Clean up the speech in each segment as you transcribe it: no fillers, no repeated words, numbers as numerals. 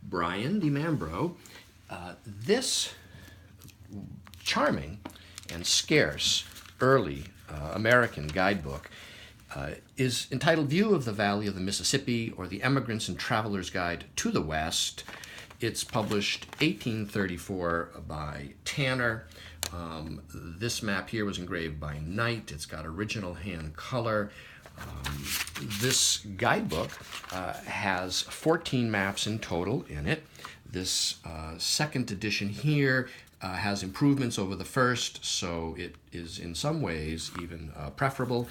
Brian DiMambro. This charming and scarce early American guidebook is entitled View of the Valley of the Mississippi, or The Emigrants and Travelers Guide to the West. It's published 1834 by Tanner. This map here was engraved by Knight. It's got original hand color. This guidebook has 14 maps in total in it. This second edition here has improvements over the first, so it is in some ways even preferable.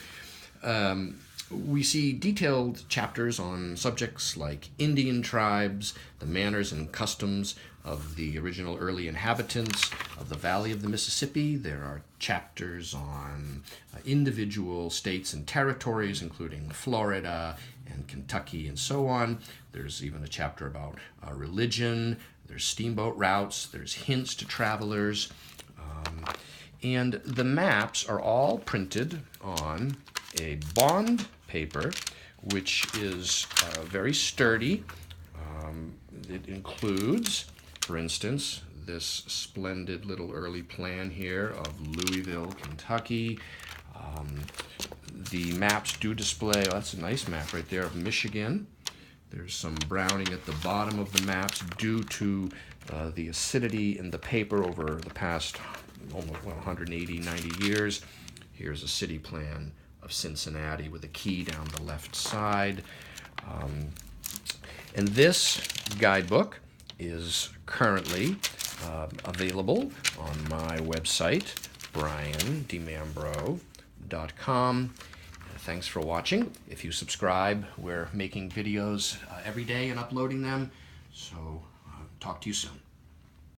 We see detailed chapters on subjects like Indian tribes, the manners and customs of the original early inhabitants of the Valley of the Mississippi. There are chapters on individual states and territories, including Florida and Kentucky and so on. There's even a chapter about religion. There's steamboat routes. There's hints to travelers. And the maps are all printed on a bond paper, which is very sturdy. It includes, for instance, this splendid little early plan here of Louisville, Kentucky. The maps do display, oh, that's a nice map right there, of Michigan. There's some browning at the bottom of the maps due to the acidity in the paper over the past almost 180, 90 years. Here's a city plan of Cincinnati with a key down the left side. And this guidebook is currently available on my website, briandimambro.com. Thanks for watching. If you subscribe, we're making videos every day and uploading them. So talk to you soon.